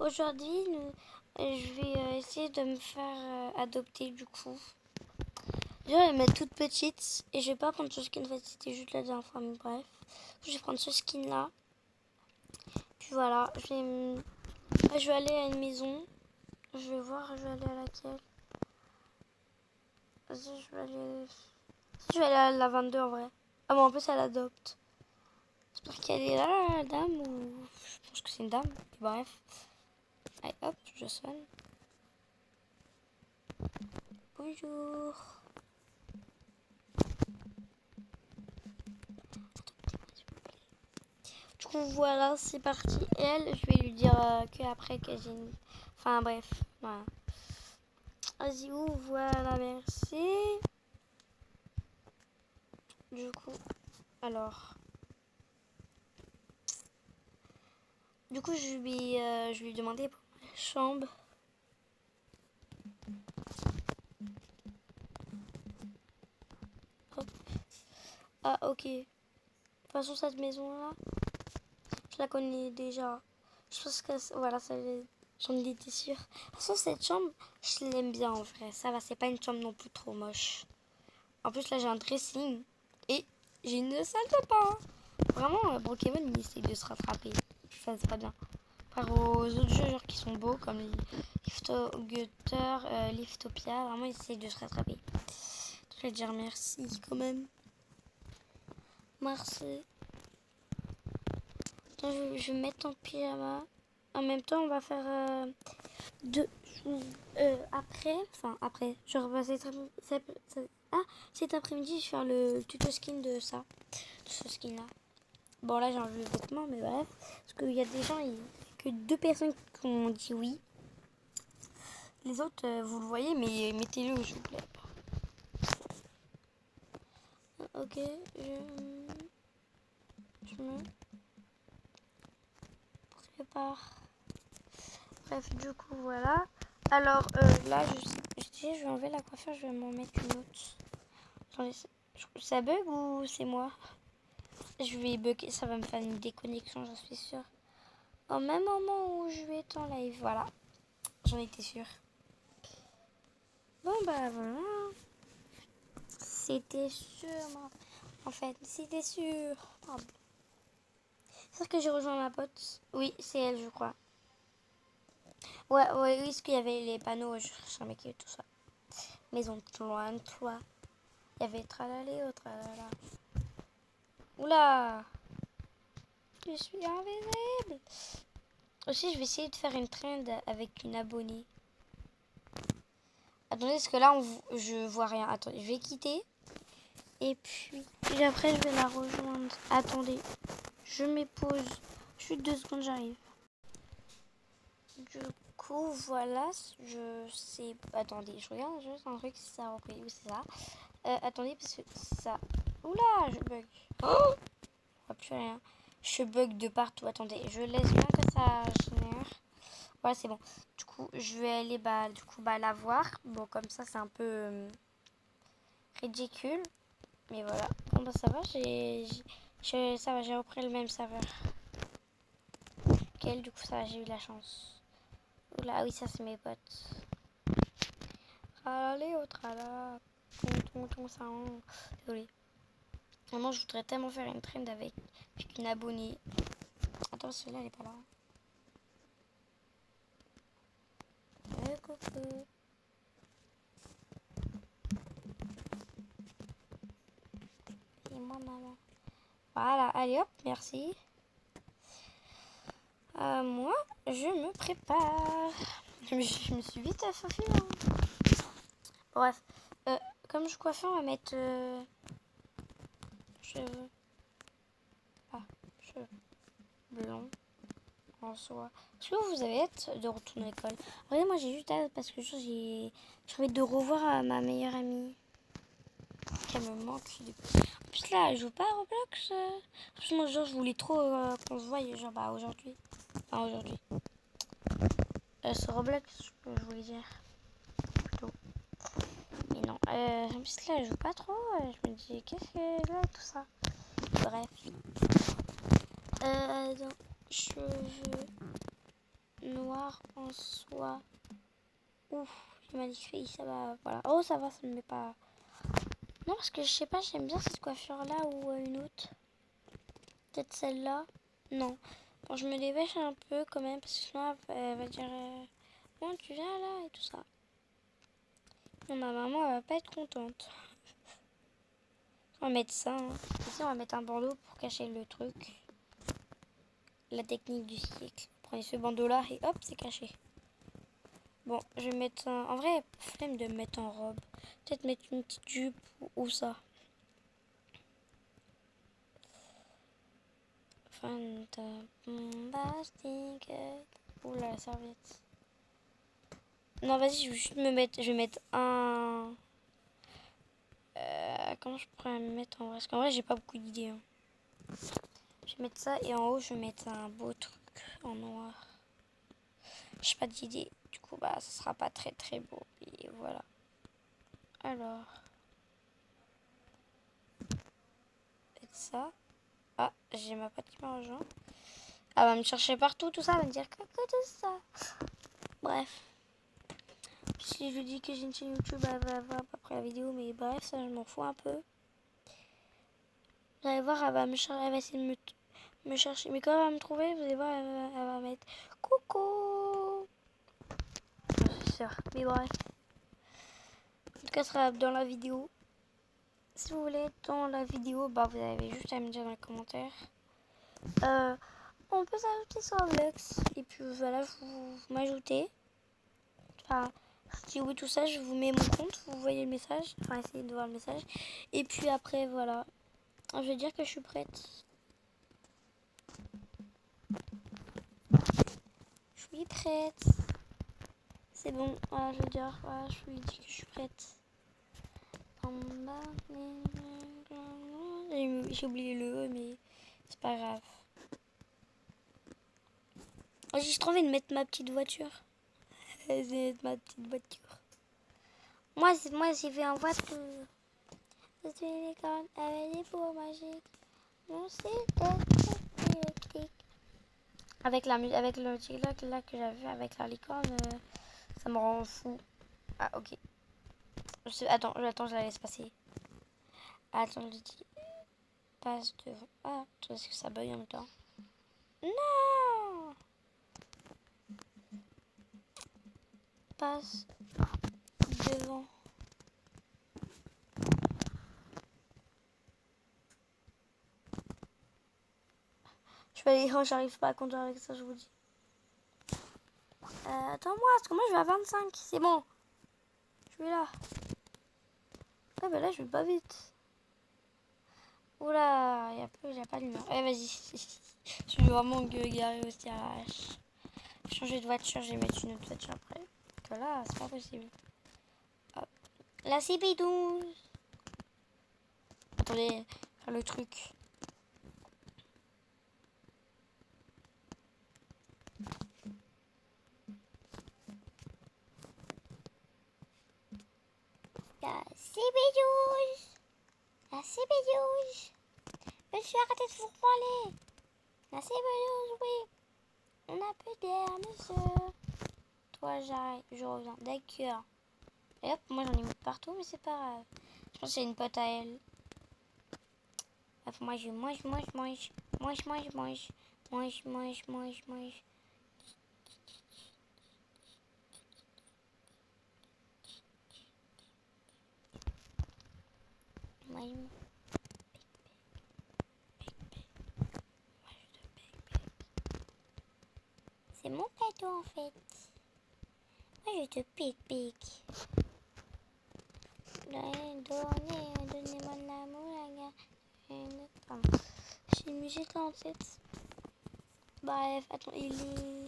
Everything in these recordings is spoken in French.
aujourd'hui, je vais essayer de me faire adopter du coup. Je vais la mettre toute petite et je vais pas prendre ce skin, en fait c'était juste la dernière fois, mais bref. Je vais prendre ce skin là. Puis voilà, je vais aller à une maison. Je vais voir, je vais aller à laquelle. Vas-y, je vais aller à la 22 en vrai. Ah bon, en plus elle adopte. J'espère qu'elle est là, la dame, ou... Je pense que c'est une dame. Et bref. Allez, hop, je sonne. Bonjour. Du coup, voilà, c'est parti. Et elle, je vais lui dire qu'après que j'ai une... Enfin, bref, voilà. Vas-y, voilà, merci. Du coup, alors... Du coup, je vais lui demander pour ma chambre. Hop. Ah, ok. De toute façon, cette maison-là, je la connais déjà. Je pense que, voilà, j'en étais sûre. De toute façon, cette chambre, je l'aime bien en vrai. Ça va, c'est pas une chambre non plus trop moche. En plus, là, j'ai un dressing. Et j'ai une salle de bain. Vraiment, Pokémon, il essaye de se rattraper. Ça, c'est pas bien. Par aux autres jeux genre, qui sont beaux, comme Liftogutter, Liftopia, vraiment, ils essayent de se rattraper. Je vais dire merci quand même. Merci. Attends, je vais me mettre en pyjama. En même temps, on va faire après, genre cet après-midi, je vais faire le tuto skin de ce skin là. Bon là j'ai enlevé le vêtement, mais bref, parce qu'il y a des gens, que 2 personnes qui ont dit oui. Les autres, vous le voyez, mais mettez-le s'il vous plaît. Ok, je me prépare. Bref, du coup voilà. Alors là, je vais enlever la coiffure, je vais m'en mettre une autre. Attendez, ça bug ou c'est moi? Je vais bugger, ça va me faire une déconnexion, j'en suis sûre. Au même moment où je vais être en live, voilà. J'en étais sûre. Bon bah voilà. C'était sûr, en fait, c'était sûr. Pardon. C'est sûr que j'ai rejoint ma pote. Oui, c'est elle, je crois. Ouais, oui, parce qu'il y avait les panneaux, je cherchais un mec et tout ça. Maison loin de toi. Il y avait tralala, tralala. Oula! Je suis invisible! Aussi, je vais essayer de faire une trend avec une abonnée. Attendez, parce que là, je vois rien. Attendez, je vais quitter. Et puis après, je vais la rejoindre. Attendez, je m'épose. Je suis 2 secondes, j'arrive. Du coup, voilà, je sais... Attendez, je regarde juste un truc si ça a repris. Oui, c'est ça. Attendez, parce que ça... Oula, je bug. Oh, je vois plus rien. Je bug de partout. Attendez, je laisse bien que ça génère. Voilà, c'est bon. Du coup, je vais aller la voir. Bon, comme ça, c'est un peu ridicule. Mais voilà. Bon, bah ça va, ça va, j'ai repris le même serveur. Quel, du coup, ça va, j'ai eu la chance. Oula, ah oui, ça, c'est mes potes. Allez, au tralala. Tonton, ça. Désolé. Vraiment, je voudrais tellement faire une trend avec une abonnée. Attends, celle-là, elle est pas là. Coucou. Et moi, maman. Voilà, allez hop, merci. Moi, je me prépare. Je me suis vite faufilée. Bref, comme je coiffe, on va mettre cheveux. Ah, cheveux blancs en soie. Est-ce que vous avez hâte de retourner à l'école? Regardez, moi j'ai juste hâte parce que j'ai envie de revoir ma meilleure amie. Qu'elle me manque. En plus là, elle joue pas à Roblox. Moi, genre, je voulais trop qu'on se voie, genre, bah aujourd'hui. Enfin, aujourd'hui. Sur Roblox, je voulais dire. Plutôt. Mais non. En plus là, elle joue pas trop. Je me dis, qu'est-ce que là, tout ça. Bref. Donc, cheveux noir en soie. Ouf, j'ai mal écrit, ça va, voilà. Oh, ça va, ça ne me met pas... Non, parce que je sais pas, j'aime bien cette coiffure-là ou une autre. Peut-être celle-là. Non. Bon, je me dépêche un peu quand même, parce que sinon, elle va dire... Bon, tu viens là et tout ça. Non, ma maman, elle va pas être contente. On va mettre ça. Hein. Ici, on va mettre un bandeau pour cacher le truc. La technique du siècle. Vous prenez ce bandeau-là et hop, c'est caché. Bon, je vais mettre un... En vrai, flemme de me mettre en robe. Peut-être mettre une petite jupe ou ça. Fantastique. Oula, la serviette. Non, vas-y, je vais juste me mettre... Je vais mettre un... comment je pourrais me mettre en vrai? Parce qu'en vrai, j'ai pas beaucoup d'idées. Hein. Je vais mettre ça et en haut, je vais mettre un beau truc en noir. J'ai pas d'idée. Du coup, bah, ça sera pas très très beau. Et voilà. Alors. Peut-être ça. Ah, j'ai ma pote qui m'a rejoint. Elle va me chercher partout, tout ça. Elle va me dire que tout ça. Bref. Si je lui dis que j'ai une chaîne YouTube, elle va voir après la vidéo. Mais bref, ça, je m'en fous un peu. Vous allez voir, elle va me chercher. Elle va essayer de me chercher. Mais quand elle va me trouver, vous allez voir, elle va mettre coucou. C'est sûr. Mais bref. En tout cas, ça sera dans la vidéo. Si vous voulez être dans la vidéo, bah vous avez juste à me dire dans les commentaires. On peut s'ajouter sur Roblox. Et puis voilà, vous m'ajoutez. Enfin, je dis oui tout ça, je vous mets mon compte, vous voyez le message. Enfin, essayez de voir le message. Et puis après, voilà. Je vais dire que je suis prête. Je suis prête. C'est bon, voilà, je vais dire, voilà, je lui dis que je suis prête. J'ai oublié le E, mais c'est pas grave. J'ai juste envie de mettre ma petite voiture. C'est ma petite voiture. Moi j'ai fait en voiture. C'est une licorne avec des pots magiques. Mon style électrique. Avec le TikTok là que j'avais avec la licorne, ça me rend fou. Ah ok. Attends, je la laisse passer. Attends, je dis passe devant. Ah, est-ce que ça bug en même temps? Non. Passe devant. Je vais aller, oh, j'arrive pas à conduire avec ça, je vous dis. Attends-moi, parce que moi je vais à 25, c'est bon. Je suis là. Ah bah là je vais pas vite. Oula, il y a pas de lumière. Allez, vas-y. Je suis vraiment garé au tirage. Changer de voiture, je vais mettre une autre voiture après. Parce que là, c'est pas possible. Hop. La CB12. Attendez, faire le truc. La CB12. La CB12. Monsieur, arrêtez de vous parler. La CB12, oui. On a plus d'air, monsieur. Toi, j'arrête, je reviens. D'accord. Et hop, moi j'en ai mis partout, mais c'est pas grave. Je pense que c'est une pote à elle. Bref, moi je mange. C'est mon cadeau en fait. Moi je te pique. Donnez-moi de l'amour, la gare. J'ai une musique là en tête. Bref, attends, il est...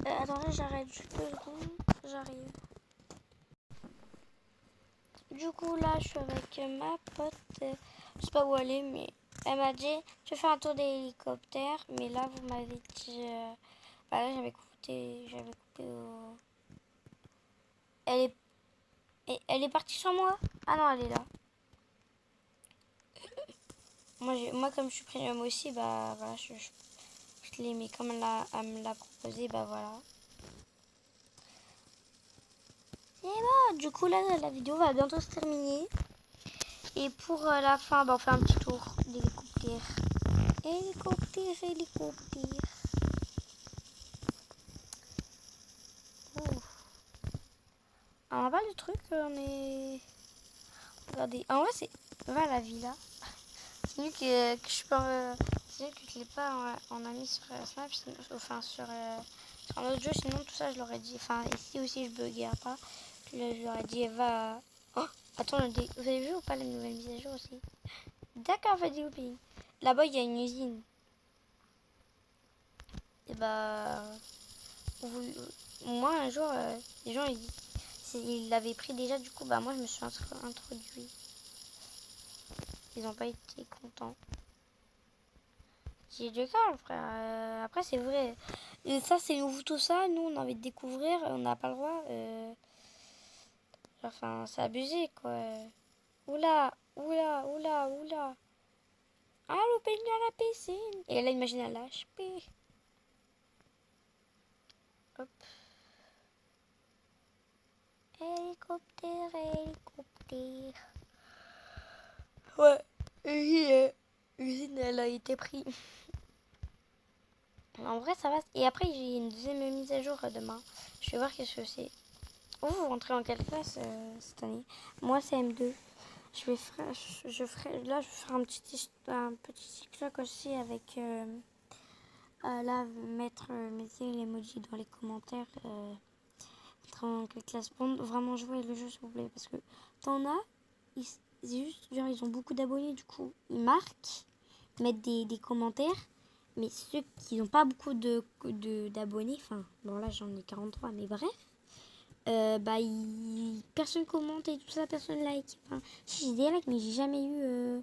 attendez, j'arrête juste 2 secondes. J'arrive. Du coup, là, je suis avec ma pote. Je sais pas où elle est, mais elle m'a dit je vais faire un tour d'hélicoptère. Mais là, vous m'avez dit. Bah là, j'avais coupé au. Elle est partie sans moi. Ah non, elle est là. Moi comme je suis premium aussi, bah voilà, je l'ai mis comme elle me l'a proposé, bah voilà. Et bah, du coup, là, la vidéo va bientôt se terminer. Et pour la fin, bah, on fait un petit tour d'hélicoptère. Hélicoptère, hélicoptère. Ouh. On a pas de truc, on est... Regardez, en vrai, c'est... Va la villa. C'est mieux que je peux... c'est mieux que je l'ai pas en ami sur Snap, enfin sur un autre jeu, sinon tout ça je l'aurais dit. Enfin, ici aussi je buguais pas. Je leur ai dit, va... Oh, attends, vous avez vu ou pas la nouvelle mise à jour aussi? D'accord, vas-y au pays. Là-bas, il y a une usine. Et bah... Moi, un jour, les gens, ils l'avaient pris déjà. Du coup, bah moi, je me suis introduit. Ils n'ont pas été contents. J'ai deux cas, frère. Après, c'est vrai. Et ça, c'est nouveau tout ça. Nous, on a envie de découvrir. On n'a pas le droit. Enfin, c'est abusé, quoi. Oula, oula, oula, oula. Allô, baigne à la piscine. Et là, imagine à l'HP. Hop. Hélicoptère, hélicoptère. Ouais. L'usine, elle a été prise. En vrai, ça va. Et après, j'ai une deuxième mise à jour demain. Je vais voir qu'est-ce que c'est. Vous rentrez en quelle classe cette année? Moi, c'est M2. Je ferai un petit TikTok aussi avec là mettez l'emoji dans les commentaires. En quelle classe? Bon, vraiment jouer le jeu s'il vous plaît parce que t'en as, c'est juste genre ils ont beaucoup d'abonnés du coup ils marquent, mettent des commentaires. Mais ceux qui n'ont pas beaucoup d'abonnés, enfin, bon là j'en ai 43, mais bref, bah personne commente et tout ça, personne like. Enfin, si j'ai des likes, mais j'ai jamais eu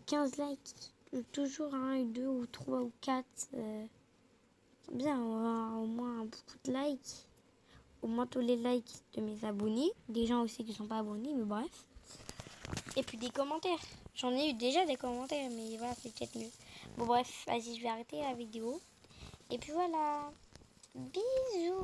15 likes. Toujours un, 2 ou 3 ou 4. Bien, au moins beaucoup de likes. Au moins tous les likes de mes abonnés. Des gens aussi qui ne sont pas abonnés, mais bref. Et puis des commentaires. J'en ai eu déjà des commentaires, mais voilà, c'est peut-être mieux. Bon bref, vas-y, je vais arrêter la vidéo. Et puis voilà. Bisous.